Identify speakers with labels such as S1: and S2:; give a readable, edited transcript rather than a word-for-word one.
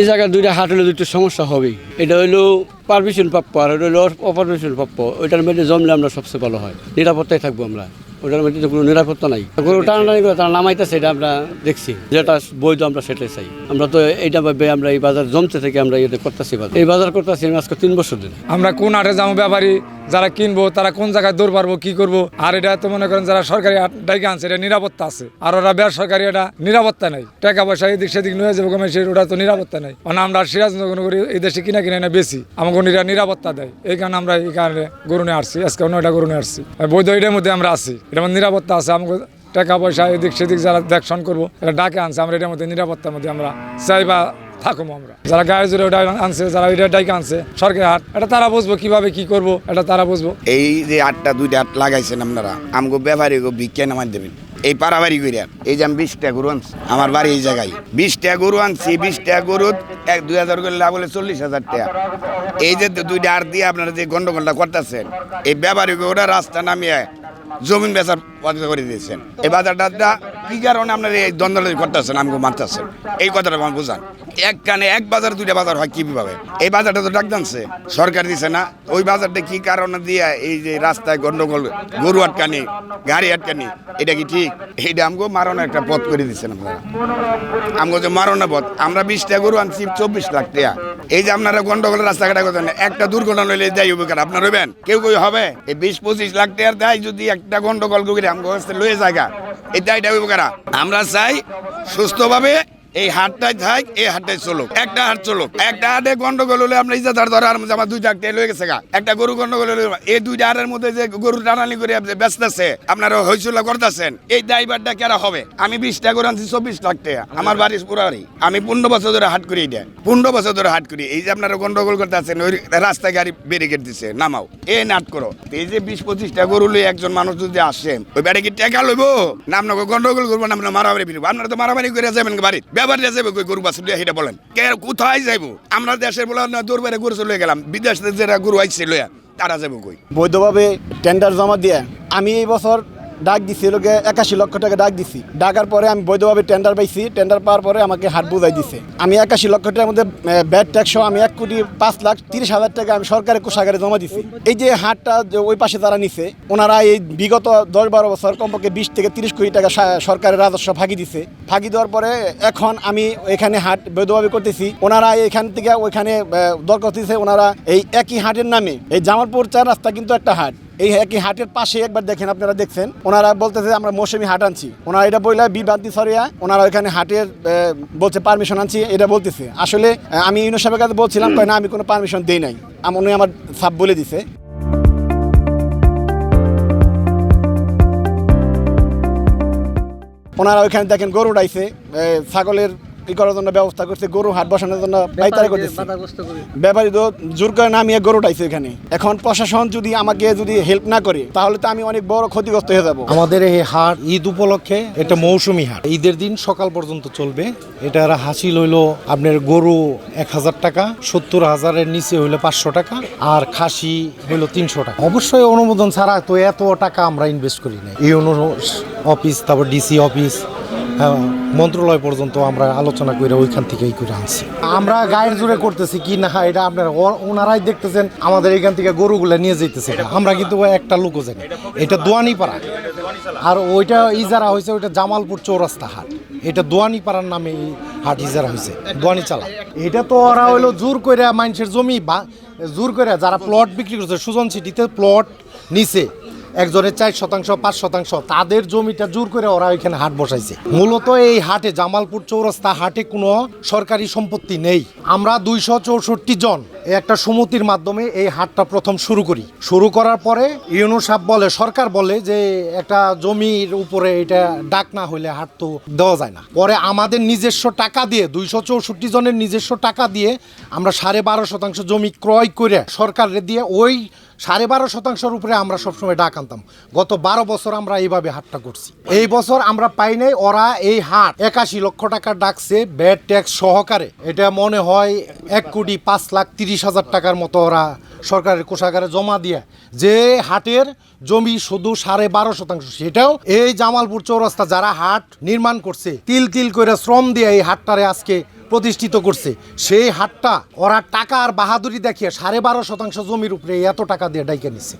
S1: এই জায়গায় দুইটা হাট হলে দুটো সমস্যা হবেই। এটা হইলো পারমিশন প্রাপ্য আর এটা হইলো অপারমিশন প্রাপ্য। ওইটার মধ্যে জমলে আমরা সবচেয়ে ভালো হয়, নিরাপত্তায় থাকবো আমরা। ওটার মধ্যে তো কোনো নিরাপত্তা নাই। গরু টানাটানি করে তারা নামাইতেছে, এটা আমরা দেখছি। যেটা বৈধ আমরা সেটাই চাই। আমরা তো এইটা ভাবে আমরা এই বাজার জমতে থেকে আমরা এটা করতেছি। এই বাজার করতেছি আমি আজকে 3 বছর ধরে।
S2: আমরা কোন হাটে যাবো, ব্যাপারী যারা কিনবো তারা কোন জায়গায় দৌড় পারবো, কি করবো। আর এটা তো মনে করেন যারা সরকারি ডাইকে আনছে এটা নিরাপত্তা আছে, আর ওরা বেসরকারি এটা নিরাপত্তা নাই। টাকা পয়সা এদিক সেদিক নিয়ে যাবো ওটা তো নিরাপত্তা নাই। মানে আমরা সিরাজনগর করি এই দেশে কিনা না বেশি, আমাকে নিরাপত্তা দেয়। এই কারণে আমরা এই কারণে গরু নিয়ে আসছি, আজকে অন্যটা গরু নিয়ে আসছি। বৈধ এটার মধ্যে আমরা আছি, এটা আমার নিরাপত্তা আছে। আমাকে টাকা পয়সা এদিক সেদিক যারা দেখশন করবো এটা ডাকে আনছে, আমরা এটার মধ্যে নিরাপত্তার মধ্যে আমরা চাই বা থাকবো। আমরা যারা গায়ে জোরে ওটা আনছে, যারা ওইটা ডাইকে আনছে সরকারি হাট, এটা তারা বুঝবো কিভাবে কি করবো, এটা তারা বুঝবো।
S3: এই যে হাটটা দুইটা হাট লাগাইছেন আপনারা, আমগো ব্যাপারী গো ভিক্ষা নামাই দেবেন। এই পাড়াবাড়ি করিয়া এই যে আমি 20টা গরু আনছি আমার বাড়ি এই জায়গায়, 20টা গরু আনছি। 20টা গরু 2,000 করে লাভ হলে 40,000 টাকা। এই যে দুইটা হাট দিয়ে আপনারা যে গন্ডগোলটা করতেছেন, এই ব্যাপারী ওরা রাস্তা নামিয়ে জমিন বেচার পদ্ধতি করে দিয়েছেন। এই বাজারটা কি কারণে আপনার এই দ্বন্দ্ব করতেছেন, আমাকে মারতেছেন, এই কথাটা আমার বোঝান। এক কানে এক বাজার দুইটা বাজার হয় কিভাবে? এই বাজারটা তো ডাক জানছে সরকার দিছে না। ওই বাজারটা কি কারণে দিয়ে এই যে রাস্তায় গন্ডগোল, গরু আটকানি, গাড়ি আটকানি, এটা কি ঠিক? এইটা আমাকে মারণের একটা পথ করে দিচ্ছেন আপনারা। আমাকে যে মারণের পথ, আমরা 20টা গরু আনছি 24 লাখ টাকা। এই যে আপনারা গন্ডগোলের রাস্তাঘাটা করতেন, একটা দুর্ঘটনা হইলে যাই হবে, আপনার হইবেন কেউ কেউ হবে? এই 20-25 লাখ টাকার দায় যদি একটা গন্ডগোল করে আমাকে লয়ে জায়গা, এই দায়টা হইব কারা? আমরা চাই সুস্থভাবে এই হাটটাই থাক, এই হাটটাই চলুক, একটা হাট চলুক। একটা হাটে গন্ডগোল হলে আমরা ইজাদার ধরে আর আমার 2 লাখ টাকা লয়ে গেছে গা। একটা গরু গন্ডগোল হলে এই 2টা হাটের মধ্যে যে গরু টানানি করে বেচতেছে, আপনারা হইচুলা করতেছেন, এই দায়ভারটা কেরা হবে? আমি 20টা গরু আনছি 24 লাখ টাকা, আমার বাড়ির পুরারি। আমি 15 বছর ধরে হাট করি, এটা 15 বছর ধরে হাট করি। এই যে আপনারা গন্ডগোল করতেছেন, ওই রাস্তায় গাড়ি ব্যারিকেড দিচ্ছে, নামাও, এই নাট করো। এই যে 20-25টা গরু লই একজন মানুষ যদি আসে, ওই ব্যারিকেড টাকা লইবো না? আপনাকে গন্ডগোল করবো না, আপনারা মারামারি ফিরবো? আপনারা তো মারামারি করে যাবেন বাড়ি, ব্যাপারে যাবে গরু বাছুর এটা বলেন, কে কোথায় যাইবো? আমরা দেশের বলে দৌড় গরু চলে গেলাম, বিদেশ যারা গরু আইছে লইয়া তারা যাবো কই?
S4: বৈধভাবে টেন্ডার জমা দিয়ে আমি এই বছর ডাক দিছি, লোকে 81 লক্ষ টাকা ডাক দিছি। ডাকার পরে আমি বৈধভাবে টেন্ডার পাইছি। টেন্ডার পাওয়ার পরে আমাকে হাট বুঝাই দিছে। আমি 81 লক্ষ টাকার মধ্যে ব্যাট ট্যাক্স আমি 1,05,30,000 টাকা আমি সরকারের কোষাগারে জমা দিছি। এই যে হাটটা ওই পাশে যারা নিছে, ওনারা এই বিগত 10-12 বছর কমপক্ষে 20 থেকে 30 কোটি টাকা সরকারের রাজস্ব ফাঁকি দিছে। ফাঁকি দেওয়ার পরে এখন আমি এখানে হাট বৈধভাবে করতেছি। ওনারা এখান থেকে ওইখানে দরখাস্ত দিছে। ওনারা এই একই হাটের নামে, এই জামালপুর 4 রাস্তা কিন্তু একটা হাট, এই একই হাটের পাশে একবার দেখেন, আপনারা দেখছেন, ওনারা বলতেছে আমরা মৌসুমি হাট আনছি। ওনারা এটা বইলা বিভ্রান্তি ছড়িয়া ওনারা ওইখানে হাটের বলছে পারমিশন আনছি, এটা বলতেছে। আসলে আমি ইউনো সাহেবের কাছে বলছিলাম, না আমি কোনো পারমিশন দেই নাই, উনি আমার সাপ বলে দিছে। ওনারা ওইখানে দেখেন গরু উঠাইছে, ছাগলের করার জন্য ব্যবস্থা করছে, গরু হাট বসানোর জন্য পাইতারি করতেছে। ব্যাপারী তো জোর করে নামিয়ে গরু উঠাইছে এখানে। এখন প্রশাসন যদি আমাকে হেল্প না করে, তাহলে তো আমি অনেক বড় ক্ষতিগ্রস্ত হয়ে যাব।
S5: আমাদের এই হাট ঈদ উপলক্ষে এটা মৌসুমি হাট, ঈদের দিন সকাল পর্যন্ত চলবে। এটার হাসিল হইলো আপনার গরু 1,000 টাকা, 70,000-এর নিচে হইলো 500 টাকা, আর খাসি হইলো 300 টাকা। অবশ্যই অনুমোদন ছাড়া তো এত টাকা আমরা ইনভেস্ট করি না। ইউনো অফিস, তারপর ডিসি অফিস, মন্ত্রণালয় পর্যন্ত আমরা আলোচনা করে ওইখান থেকেই করে আনছি। আমরা গায়ের জোরে করতেছি কি না, এটা আপনারা ওনারাই দেখতেছেন। আমাদের এখান থেকে গরুগুলো নিয়ে যেতেছে, আমরা কিন্তু একটা লোকও জানি। এটা দোয়ানিপাড়া, আর ওইটা ইজারা হয়েছে, ওইটা জামালপুর 4 রাস্তা হাট। এটা দোয়ানিপাড়ার নামে এই হাট ইজারা হয়েছে, দোয়ানি চালা। এটা তো ওরা হইলো জোর করে মানুষের জমি জোর করে, যারা প্লট বিক্রি করছে, সুজন সিটিতে প্লট নিচে একজনের 4%, 5%, তাদের জমিটা জোর করে ওরা ওইখানে হাট বসাইছে। মূলত এই হাটে, জামালপুর 4 রাস্তা হাটে কোনো সরকারি সম্পত্তি নেই। আমরা 264 জন একটা সমিতির মাধ্যমে এই হাটটা প্রথম শুরু করি। শুরু করার পরে ইউনো সাহেব বলে, সরকার বলে যে একটা জমির উপরে এটা ডাক না হইলে হাট তো দেওয়া যায় না। পরে আমাদের নিজস্ব টাকা দিয়ে, 264 জনের নিজস্ব টাকা দিয়ে আমরা 12.5% জমি ক্রয় করে সরকারের দিয়ে ওই 12.5%-র উপরে আমরা সবসময় ডাক আনতাম। গত 12 বছর আমরা এইভাবে হাটটা করছি। এই বছর আমরা পাই নাই, ওরা এই হাট 81 লক্ষ টাকা ডাকছে ব্যাট ট্যাক্স সহকারে। এটা মনে হয় 1,05,30,000 টাকার মতো ওরা সরকারের কোষাগারে জমা দিয়ে, যে হাটের জমি শুধু 12.5%। সেটাও এই জামালপুর 4 রাস্তা যারা হাট নির্মাণ করছে, তিল তিল করে শ্রম দিয়ে এই হাটটারে আজকে প্রতিষ্ঠিত করছে সেই হাটটা ওরা টাকা আর বাহাদুরি দেখিয়ে 12.5% জমির উপরে এত টাকা দিয়ে ডাইকে নিচ্ছে।